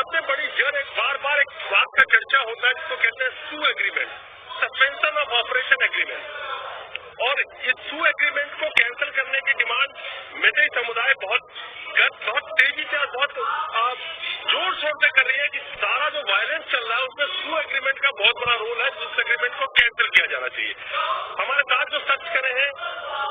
सबसे बड़ी जड़ एक बार एक बात का चर्चा होता है जिसको कहते हैं SoO agreement, suspension of operation agreement. और इस सू एग्रीमेंट को कैंसिल करने की डिमांड मेते समुदाय बहुत तेजी से और बहुत जोर शोर से कर रही है कि सारा जो वायलेंस चल रहा है उसमें सू एग्रीमेंट का बहुत बड़ा रोल है, जिस एग्रीमेंट को कैंसिल किया जाना चाहिए। हमारे साथ जो सर्च करे हैं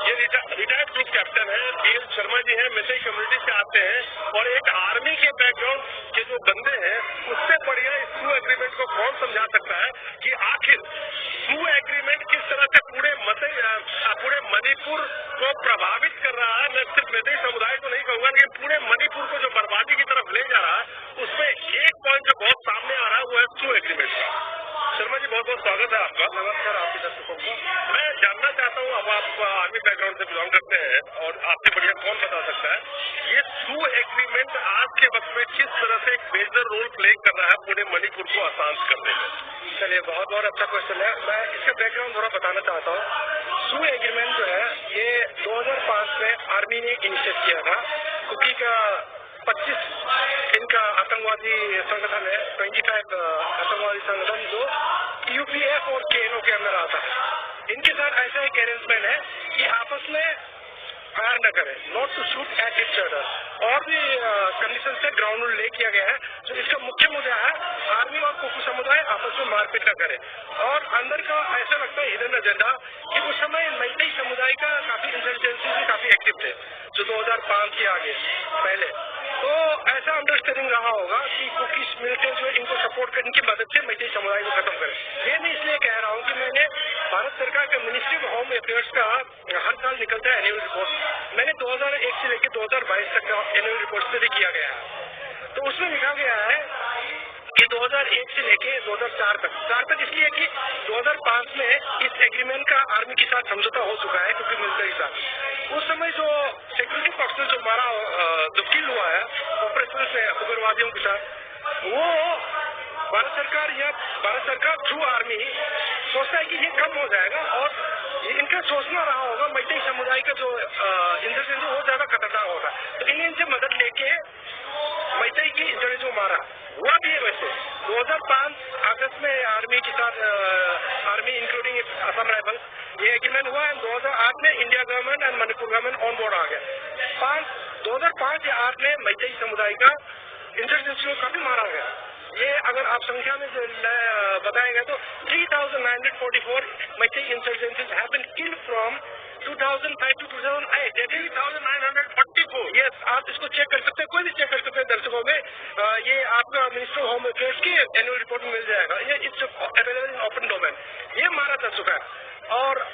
ये रिटायर्ड ग्रुप कैप्टन है BL शर्मा जी हैं, मेते कम्युनिटी से आते हैं और एक आर्मी के बैकग्राउंड के जो बंदे हैं उससे बढ़िया इस सू एग्रीमेंट को कौन समझा सकता है कि आखिर सू एग्रीमेंट किस तरह से पूरे मणिपुर को प्रभावित कर रहा है। मैं सिर्फ मेते समुदाय को नहीं कहूंगा लेकिन पूरे मणिपुर को जो बर्बादी की तरफ ले जा रहा है उसमें एक पॉइंट जो बहुत सामने आ रहा है वो है सू एग्रीमेंट का। शर्मा जी बहुत बहुत स्वागत है आपका। नमस्कार आपके दर्शकों को। मैं जानना चाहता हूँ, अब आप आर्मी बैकग्राउंड से बिलोंग करते हैं और आपसे बढ़िया कौन बता सकता है ये सू एग्रीमेंट आज के वक्त में किस तरह से एक मेजर रोल प्ले कर रहा है पूरे मणिपुर को अशांत करने में। चलिए बहुत बहुत अच्छा क्वेश्चन है। मैं इसका बैकग्राउंड थोड़ा बताना चाहता हूँ। सू एग्रीमेंट जो है ये 2005 में आर्मी ने इनिशिएट किया था। कुकी का 25 इनका आतंकवादी संगठन है, 25 आतंकवादी संगठन जो UPF और KNO के अंदर आता है। इनके साथ ऐसा एक अरेंजमेंट है कि आपस में फायर न करें, not to shoot at each other. और भी कंडीशन से ग्राउंड रूल ले किया गया है। तो इसका मुख्य मुद्दा है आर्मी और कुकी समुदाय आपस में मारपीट न करें। और अंदर का ऐसा लगता है हिडन एजेंडा कि उस समय मैतेई समुदाय का काफी इंसर्जेंसी भी काफी एक्टिव थे जो 2005 के आगे पहले। तो ऐसा अंडरस्टैंडिंग रहा होगा कि कुकीज मिलिटेंट जो इनको सपोर्ट करने की मदद से मैतेई समुदाय को खत्म करें। ये मैं इसलिए कह रहा हूँ कि मैंने भारत सरकार के मिनिस्ट्री ऑफ होम अफेयर्स का हर साल निकलता है एनुअल रिपोर्ट, मैंने 2001 से लेकर 2022 तक का एनुअल रिपोर्ट स्टडी किया गया है। तो उसमें लिखा गया है कि 2001 से लेके 2004 तक इसलिए कि 2005 में इस एग्रीमेंट का आर्मी के साथ समझौता हो चुका है क्योंकि मिलिट्री के साथ। उस समय जो सिक्योरिटी पर्सनल जो मारा जो किल हुआ है ऑपरेशन से उग्रवादियों के साथ, वो भारत सरकार थ्रू आर्मी सोचता है कि ये कम हो जाएगा और इनका सोचना रहा होगा मैतेई समुदाय का जो इंसर्जेंसी वो ज्यादा खतरनाक होगा। तो इनसे मदद लेके मैतेई की इंसर्जेंसी जो मारा हुआ भी है। वैसे 2005 अगस्त में आर्मी के साथ आर्मी इंक्लूडिंग असम राइफल्स ये एग्रीमेंट हुआ है। 2008 में India government and Manipur government on board आ गया। 2005 या 8 में मैतेई समुदाय का इंसर्जेंसी को काफी मारा गया। ये अगर आप संख्या में बताएंगे तो 3,944 Meitei insurgencies have been killed from 2005 to 2008। 3,944। Yes, आप इसको चेक कर सकते हैं, कोई भी चेक कर सकते हैं दर्शकों में। ये आपका मिनिस्टर ऑफ होम अफेयर्स की एनुअल रिपोर्ट में मिल जाएगा। ये it's available in open domain. ये मारा जा चुका है। और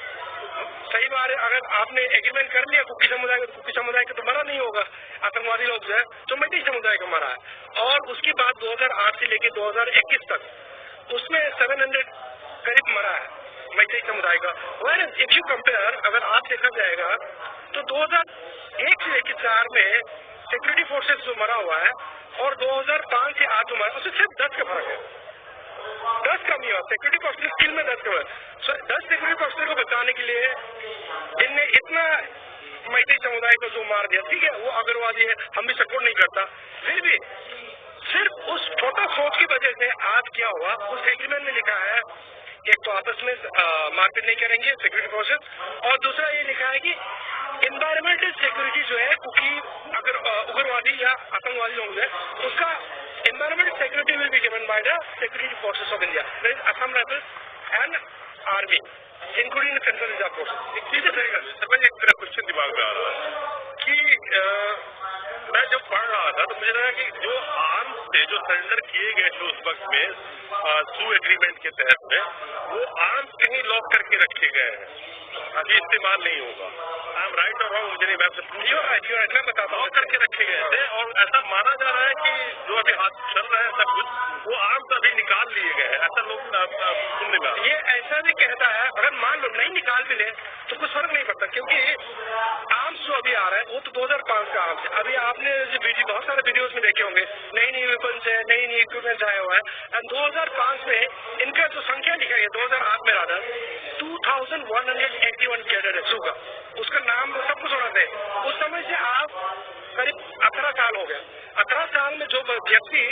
सही बात है, अगर आपने एग्रीमेंट कर लिया कुकी समुदाय का तो कुकी समुदाय का तो मरा नहीं होगा। आतंकवादी लोग जो है तो मैतेई समुदाय का मरा है। और उसके बाद 2008 से लेकर 2021 तक उसमें 700 करीब मरा है मैतेई समुदाय का। इफ यू कंपेयर, अगर आप देखा जाएगा तो 2001 से लेकर 4 में सिक्योरिटी फोर्सेस जो मरा हुआ है और 2005 से 8 जो मरा उससे सिर्फ 10 का फर्क है। 10 कम हुआ सिक्योरिटी पर्सनल स्किल में 10 का हुआ। 10 सिक्योरिटी पर्सनल को बचाने के लिए जिनने इतना मैतेई समुदाय को जो मार दिया, ठीक है वो अग्रवादी है, हम भी सपोर्ट नहीं करता, फिर भी सिर्फ उस छोटा सोच की वजह से आज क्या हुआ उस एग्रीमेंट में लिखा है एक तो आपस में मारपीट नहीं करेंगे सिक्योरिटी फोर्सेस, और दूसरा ये लिखा है कि एनवायरमेंटल सिक्योरिटी जो है कुकी अगर उग्रवादी या आतंकवादी लोग है उसका environmental security will be given by the security forces of India, Assam rifles and army including central reserve forces. एक चीज एक मेरा क्वेश्चन दिमाग में आ रहा है कि मैं जब पढ़ रहा था तो मुझे लगा कि जो आर्म्स थे जो सरेंडर किए गए थे उस वक्त में सू एग्रीमेंट के तहत में वो आर्म्स कहीं लॉक करके रखे गए हैं, अभी इस्तेमाल नहीं होगा। आई एम राइट और रॉन्ग, मुझे नहीं, मैं आपसे पूछिए। मैं बताता हूँ, लॉक करके रखे गए थे और ऐसा माना जा रहा है कि जो अभी हाथ चल रहा है सब कुछ वो आर्म्स अभी निकाल लिए गए हैं, ऐसा लोग सुनने में। ये ऐसा भी कहता है अगर मान लो नहीं निकाल भी ले तो कुछ फर्क नहीं पड़ता क्योंकि आर्म्स जो अभी आ रहा है वो तो 2005 का आर्म्स है। अभी आपने जो बहुत सारे वीडियोस में देखे होंगे नई वेपन्स है, नई इक्विपमेंट्स आया हुआ है। एंड 2005 में इनका जो संख्या लिखा है 2008 में राधा 2181 कैडेट है सूगा, उसका नाम सब कुछ होना चाहिए। उस समय से आप करीब 18 साल हो गए। 18 साल में जो व्यक्ति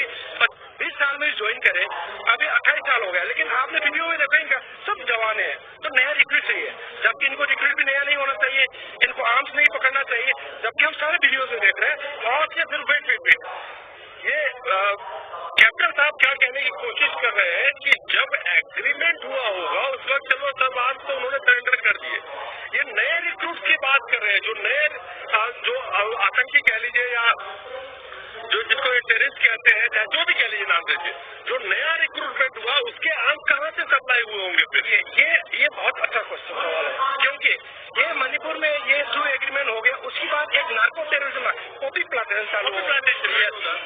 इनको रिक्रूट भी नया नहीं होना चाहिए, इनको आर्म्स नहीं पकड़ना चाहिए, जबकि हम सारे वीडियोज में देख रहे हैं। और ये फिर वेट ये कैप्टन साहब क्या कहने की कोशिश कर रहे हैं कि जब एग्रीमेंट हुआ होगा उस वक्त चलो सब आज तो उन्होंने सरेंडर कर दिए। ये नए रिक्रूट की बात कर रहे हैं, जो नए जो आतंकी कह लीजिए या जो जिसको टेररिस्ट कहते हैं, चाहे जो भी कह लीजिए नाम दीजिए, जो नया रिक्रूटमेंट हुआ उसके आर्म्स कहाँ से सप्लाई हुए होंगे फिर? ये बहुत अच्छा क्वेश्चन सवाल है, क्योंकि ये मणिपुर में ये सू एग्रीमेंट हो गया, उसके बाद एक नार्को टेररिज्म पॉपी प्लांटेशन चालू हुआ।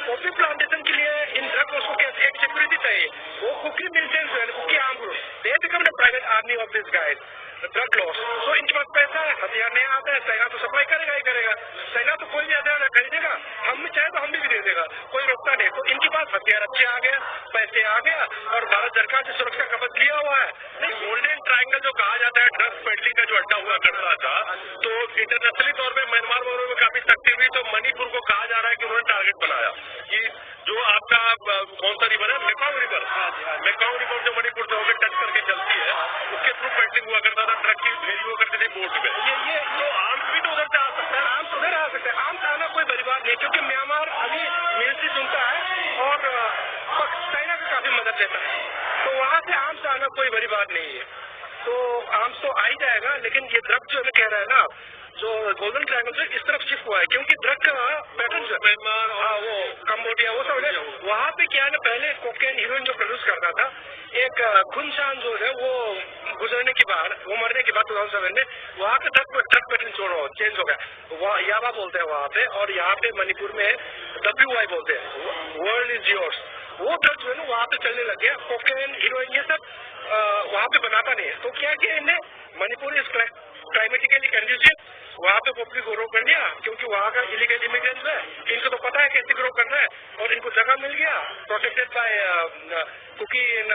पॉपी प्लांटेशन के लिए इन ड्रग उसको कैसे एक सिक्योरिटी चाहिए, वो कुकी मिलिटेंट्स है, Kuki arm group, they become the private army of this guys drug lords. तो इनके पास पैसा है, हथियार नहीं आता है, चाइना तो सप्लाई करेगा ही करेगा, चाइना तो कोई भी हथियार खरीदेगा, हम चाहे तो हम भी दे देगा, कोई रोकता नहीं। तो इनके पास हथियार अच्छे आ गया, पैसे आ गया, और भारत सरकार से सुरक्षा कवच लिया हुआ है। नहीं, गोल्डन ट्रायंगल जो कहा जाता है ड्रग्स पेडलिंग का जो अड्डा हुआ करता था, तो इंटरनेशनली तौर पर म्यांमार में काफी सख्ती हुई, तो मणिपुर को कहा जा रहा है कि उन्होंने टारगेट बनाया कि जो आपका कौन सा रिवर है, मेकांग रिवर जो मणिपुर से होकर टच करके चलती है, उसके थ्रू पेडलिंग हुआ करता था, ट्रक की फेरी हुआ करती थी बोट में। ये तो आर्म्स भी तो उधर से आ सकता है, आर्म्स उधर आ सकता है, आर्म्स आना कोई बड़ी बात नहीं, क्योंकि म्यांमार अभी मिलिट्री सुनता है और चाइना का काफी मदद लेता है, तो वहाँ से आर्म्स आना कोई बड़ी बात नहीं है। तो आर्म्स तो आ ही जाएगा, लेकिन ये ड्रग जो हमें कह रहा है ना, जो गोल्डन ट्रायंगल से इस तरफ शिफ्ट हुआ है, क्योंकि ड्रग का पैटर्न जो म्यांमार और वो कम्बोडिया वो सब वहाँ पे क्या है ना, पहले कोकेन हीरोइन जो प्रोड्यूस करता था, एक खुनशान जो है वो गुजरने के बाद, वो मरने के बाद 2007 में वहाँ का ड्रग पैटर्न चेंज हो गया, वहाँ याबा बोलते हैं वहाँ पे, और यहाँ पे मणिपुर में WY बोलते हैं, वर्ल्ड इज योर्स। वो ड्रग जो है ना वहाँ पे चलने लग गया, कोकेन हीरोइन ये सब वहाँ पे बनाता नहीं है। तो क्या किया इन्हें, मणिपुर इज क्लाइमेटिकली कंडीशन, वहाँ पे पब्लिक ग्रो कर लिया, क्योंकि वहाँ का इलीगल इमिग्रेंट्स है, इनको तो पता है कैसे ग्रो करना है, और इनको जगह मिल गया, protected by Kuki in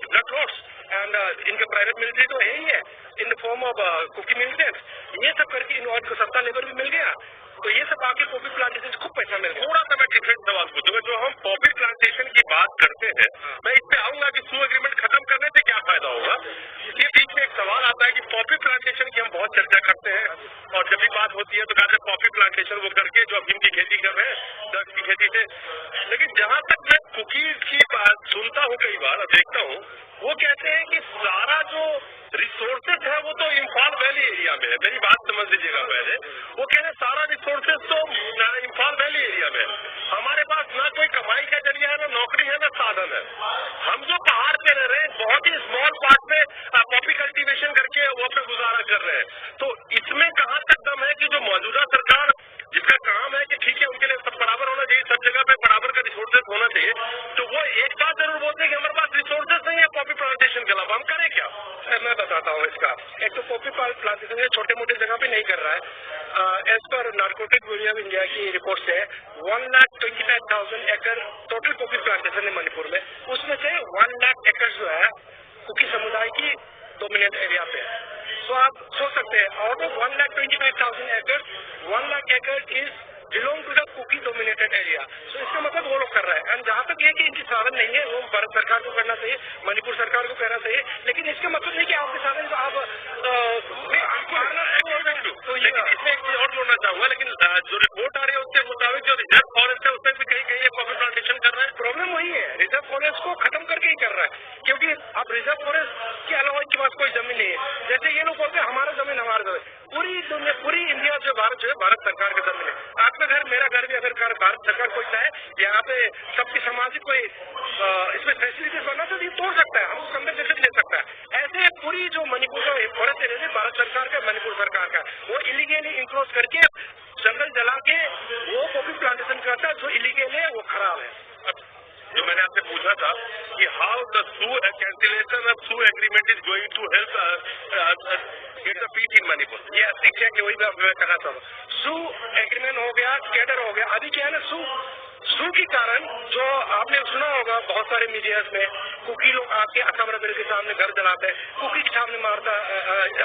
drug lords, and इनके प्राइवेट मिलिट्री तो है ही है in the form of Kuki militants. ये सब करके इनको सस्ता लेबर भी मिल गया, तो ये सब आके पॉपी प्लांटेशन से खूब पैसा मिल गया। थोड़ा सा मैं डिफरेंट सवाल पूछूंगा, जो हम पॉपी प्लांटेशन की बात करते हैं, मैं इस पे आऊंगा कि सू एग्रीमेंट खत्म करने से क्या फायदा होगा। ये बीच में एक सवाल आता है कि पॉपी प्लांटेशन की हम बहुत चर्चा करते हैं, और जब भी बात होती है तो कहते हैं पॉपी प्लांटेशन वो करके जो अफीम की खेती कर रहे हैं ड्रग्स की खेती से, लेकिन जहां तक मैं कुकीज की बात सुनता हूँ, कई बार देखता हूँ, वो कहते हैं कि सारा जो रिसोर्सेज है वो तो इम्फाल वैली एरिया में है। मेरी बात समझ लीजिएगा पहले, वो कह रहे हैं सारा रिसोर्सेज तो इम्फाल वैली एरिया में है, हमारे पास ना कोई कमाई का जरिया है, ना नौकरी है, ना साधन है, हम जो पहाड़ पे रह रहे हैं बहुत ही स्मॉल पार्ट में पॉपी कल्टीवेशन करके वो अपना गुजारा कर रहे हैं। तो इसमें कहाँ तक दम है कि जो मौजूदा सरकार जिसका काम है कि ठीक है उनके लिए सब बराबर होना चाहिए, सब जगह पे बराबर का रिसोर्सेज होना चाहिए, तो वो एक बात जरूर बोलते हैं कि हमारे पास रिसोर्सेज नहीं है पॉपी प्लांटेशन के अलावा, हम करें क्या? मैं बताता हूँ इसका। एक तो पॉपी प्लांटेशन छोटे मोटे जगह पे नहीं कर रहा है। As per narcotic bureau of India की रिपोर्ट से 1,25,000 एकड़ टोटल पॉपी प्लांटेशन है मणिपुर में, उसमें से 1 लाख एकड़ जो है कुकी समुदाय की डोमिनेंट एरिया पे है। तो आप सोच सकते हैं, आउट ऑफ 1,25,000 एकड़ 1 लाख एकड़ is belong to the Kuki dominated area. तो इसका मतलब वो लोग कर रहे हैं, एंड जहाँ तक ये कि इनकी साधन नहीं है वो भारत सरकार को करना चाहिए, मणिपुर सरकार को करना चाहिए, लेकिन इसका मतलब नहीं कि आपके साधन आप तो लेकिन इसमें एक चीज और जोड़ना चाहूंगा, लेकिन जो रिपोर्ट आ रही है उसके मुताबिक जो रिजर्व फॉरेस्ट है उसमें भी कहीं कहीं कॉफी प्लांटेशन कर रहे हैं। प्रॉब्लम वही है, रिजर्व फॉरेस्ट को खत्म करके ही कर रहा है, क्योंकि अब रिजर्व फॉरेस्ट के अलावा इनके पास कोई जमीन नहीं है। जैसे ये लोग बोलते हैं हमारा जमीन हमारा जमीन, पूरी दुनिया पूरी इंडिया जो है भारत सरकार का जमीन है। आपका घर मेरा घर भी अगर भारत सरकार कोई चाहे यहाँ पे सबकी सामाजिक कोई इसमें फैसिलिटीज बनना तो ये तोड़ सकता है, हम कंपनसेशन ले सकता है। ऐसे पूरी जो मणिपुर का फॉरेस्ट एरिया है भारत सरकार का, मणिपुर सरकार का, वो इलीगली इंक्रोच करके जंगल जला के वो कॉफी प्लांटेशन करता है, जो इलीगल है वो खराब है। जो मैंने आपसे पूछा था कि how the SoO cancellation of SoO agreement is going to help get the peace in Manipur, ये शिक्षा की वही मैं कहना चाहता हूँ। सू एग्रीमेंट हो गया, कैडर हो गया, अभी क्या है ना सू के कारण जो आपने सुना होगा बहुत सारे मीडियाज में, कुकी लोग आके असम राइफल के सामने घर जलाते हैं, कुकी के सामने मारता,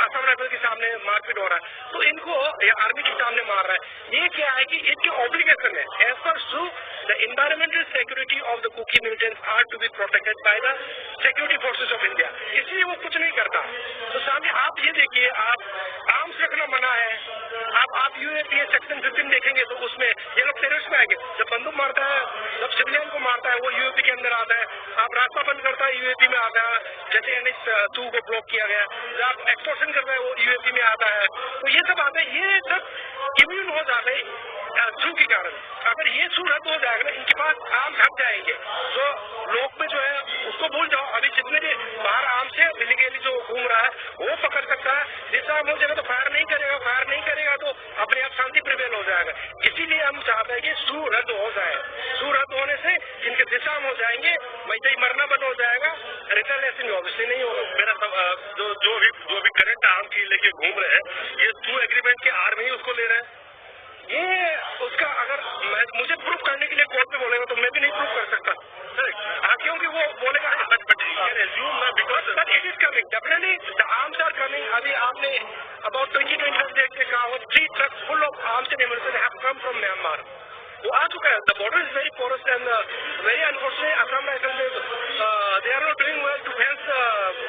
असम राइफल के सामने मारपीट हो रहा है, तो इनको आर्मी के सामने मार मार रहा है। ये क्या है कि इनकी ऑब्लिगेशन है as per so the environmental security of the Kuki militants are to be protected by the security forces of India, इसलिए वो कुछ नहीं करता। तो सामने आप ये देखिए, आप आर्म्स रखना मना है, आप यूएपीए सेक्शन 15 देखेंगे तो उसमें ये लोग टेररिस्ट में आएंगे। जब बंदूक मारता है, जब सिविलियन को मारता है, वो यूएपी के अंदर आता है। आप रास्ता बंद करता है, यूएपी में आता है, जैसे NH-2 को ब्लॉक किया गया। जब आप एक्सटॉर्शन करता है, वो यूएपी में आता है। तो ये सब आते हैं, ये सब इम्यून हो जाते हैं थ्रू के कारण। अगर ये थ्रू रद्द हो जाएगा ना, इनके पास आर्म्स हट जाएंगे। तो लोग में जो है उसको भूल जाओ, अभी जितने भी बाहर आर्म्स है इलीगली जो घूम रहा है वो पकड़ सकता है। जिस आर्म हो जाएगा तो फायर नहीं करेगा, फायर नहीं करेगा तो अपने आप शांति प्रिवेल हो जाएगा। इसीलिए हम चाहते हैं कि सू रद्द हो जाए। सू रद्द होने से इनके दिशाम हो जाएंगे, मैत्री मरना बंद हो जाएगा, रिटेलिएशन ऑब्वियसली नहीं होगा। मेरा जो भी करंट आर्म की लेके घूम रहे हैं, ये सू एग्रीमेंट के आर्म ही उसको ले रहे हैं। ये उसका अगर मुझे प्रूफ करने के लिए कोर्ट में बोलेगा तो मैं भी नहीं प्रूफ कर सकता। हाँ, क्योंकि वो बोलेगा it is coming, definitely the arms are coming. अभी आपने अबाउट 2025 देख के कहा, 3 trucks full of arms and ammunition have come from Myanmar. वो आ चुका है। The border is very porous and very unfortunate Assam rifle they are not doing well to fence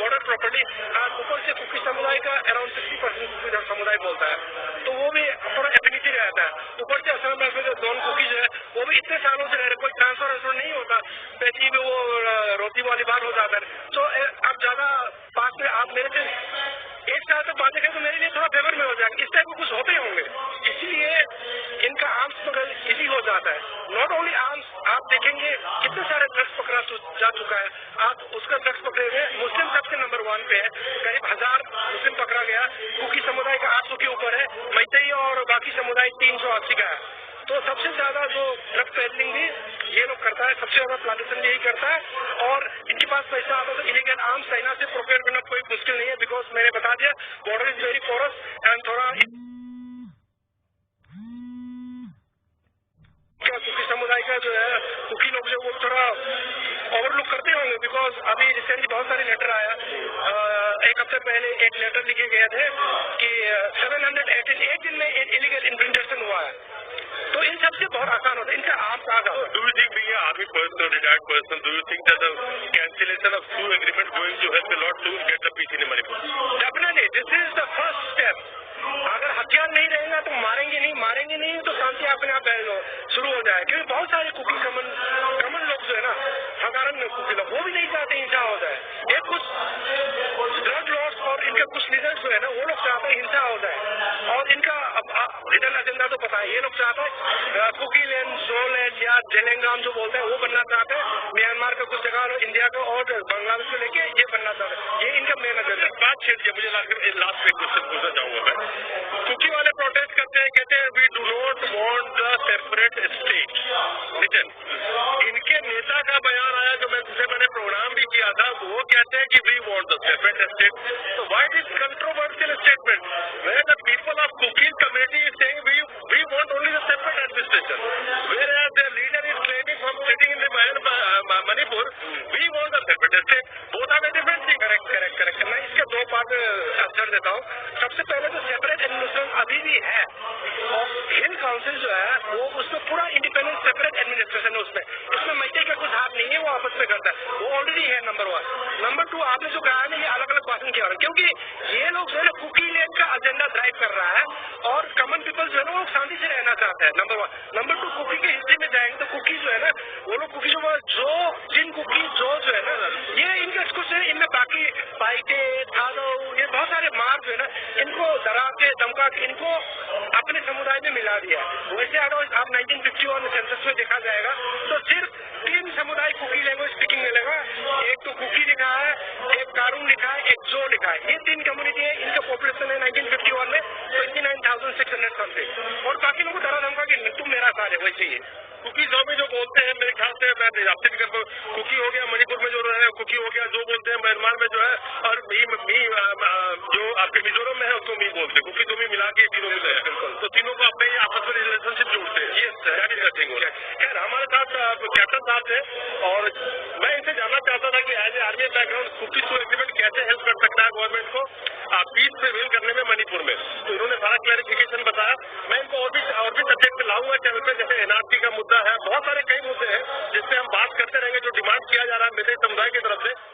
border properly. और ऊपर से कुकी समुदाय का अराउंड 60% कुकी समुदाय बोलता है, तो वो भी थोड़ा एफिनिटी रहता है। ऊपर से असम राइफल जो दोनों कुकीज है वो भी इतने सालों से रह रहे, कोई ट्रांसफर नहीं होता, पैची में वो रोटी वाली बात हो जाता है। तो अब ज्यादा पास में आप मेरे से 1 साल तक बातें करें तो मेरे लिए थोड़ा फेवर में हो जाएगा। इस टाइप को कुछ होते होंगे, इसीलिए इनका आर्म्स पकड़ इजी हो जाता है। नॉट ओनली आर्म्स, आप देखेंगे कितने सारे ड्रग्स पकड़ा जा चुका है। आप उसका ड्रग्स पकड़े हुए मुस्लिम सबसे नंबर 1 पे है, करीब 1000 मुस्लिम पकड़ा गया। कुकी समुदाय का 800 के ऊपर है, मैतई और बाकी समुदाय 380 का है। तो सबसे ज्यादा जो ड्रग पेडलिंग भी ये लोग करता है, सबसे ज्यादा प्लांटेशन भी यही करता है। और इनके पास पैसा आता है तो इलीगल आर्म्स चाइना से प्रोक्योर करना कोई मुश्किल नहीं है, बिकॉज मैंने बता दिया border is very porous and थोड़ा कुकी समुदाय का जो है, कुकी लोग जो वो थोड़ा ओवरलुक करते होंगे। बिकॉज अभी रिसेंटली बहुत सारे लेटर आया, 1 हफ्ते पहले एक लेटर लिखे गए थे कि 718 एक दिन में इलीगल इन्फिल्ट्रेशन हुआ है। तो इन सबसे बहुत आसान होता है, इनसे आर्म्स आ जाओ। Do you think being an army person, retired person, do you think that the cancellation of SU agreement going to help a lot to get the peace in Manipur? Definitely, this is the first step. अगर हथियार नहीं रहेगा तो मारेंगे नहीं तो शांति अपने आप शुरू हो जाए। क्योंकि बहुत सारे कुकी कमन लोग जो है ना, साधारण कुकी लोग, वो भी नहीं चाहते हिंसा हो जाए। ये कुछ ड्रग लॉर्ड्स और इनके कुछ लीडर्स जो है ना, वो लोग चाहते हैं हिंसा हो जाए। और इनका हिडन एजेंडा तो पता है, ये लोग चाहते हैं कुकी लैंड, जोलैंड या जेलेंगाम जो बोलते हैं वो बनना चाहते हैं। म्यांमार का कुछ जगह इंडिया का और बांग्लादेश को लेके ये बनना चाहते हैं। ये इनका मेन एजेंडा। बात छेड़ दिया, मुझे लास्ट में क्वेश्चन पूछना चाहूंगा मैं। कुकी वाले प्रोटेस्ट करते हैं, कहते हैं we do not want the separate state. इनके नेता का बयान आया जो मैंने प्रोग्राम भी किया था, वो कहते हैं कि we want the separate state. तो why this controversial statement where the people of Kuki community is saying we want only the separate administration, where as their leader is claiming from sitting in Manipur we want the separate state. Both are different thing. Correct. मैं इसके 2 part answer देता हूँ। सबसे पहले तो separate administration अभी भी है, और हिल काउंसिल जो है वो उसमें पूरा इंडिपेंडेंट सेपरेट एडमिनिस्ट्रेशन है। इसमें मैत्री का कुछ हाथ नहीं है, वो आपस में करता है, वो ऑलरेडी है। नंबर 1। नंबर 2, आपने जो कहा ना, ये अलग अलग भाषण किया, क्योंकि ये लोग जो है ना कुकी लैंड का एजेंडा ड्राइव कर रहा है, और कॉमन पीपल जो है ना वो शांति से रहना चाहता है। नंबर 1। नंबर 2, कुकी के हिस्से में जाएंगे तो कुकी जो है ना, वो लोग कुकी जो है ना, ये इनके कुछ है, इनमें बाकी पाइटे थालो, ये बहुत सारे मार्ग जो है ना, इनको डरा के धमका के इनको अपने समुदाय में मिला दिया। वैसे अगर आप 1951 सेंसस में देखा जाएगा तो सिर्फ 3 समुदाय कुकी लैंग्वेज स्पीकिंग मिलेगा। एक तो कुकी लिखा है, एक कारून लिखा है, एक जो लिखा है। ये 3 कम्युनिटी है, इनका पॉपुलेशन है 1951 में 29,600 समथिंग, और बाकी लोगों को डरा धमका के तुम मेरा साथ है। वैसे ही कुकी जो में जो बोलते हैं, मेरे ख्याल से मैं आपसे भी कर, कुकी हो गया मणिपुर में जो रहे, कुकी हो गया जो बोलते हैं म्यांमार में जो है, और जो आपके मिजोरम में है उसको मी बोलते हैं। कुकी जो मी मिला के तीनों मिले हैं, तो तीनों को अपने आपस में रिलेशनशिप जोड़ते हैं। खैर, हमारे साथ कैप्टन साहब थे, और मैं इनसे जानना चाहता था कि as a army background Kuki to agreement कैसे हेल्प कर सकता है गवर्नमेंट को पीस प्रिवेल करने में मणिपुर में। तो इन्होंने सारा क्लैरिफिकेशन बताया। मैं इनको और भी लाऊंगा चैनल पे, जैसे एनआरसी का मुद्दा है, बहुत सारे कई मुद्दे हैं जिससे हम बात करते रहेंगे, जो डिमांड किया जा रहा है मेरे समुदाय की तरफ से।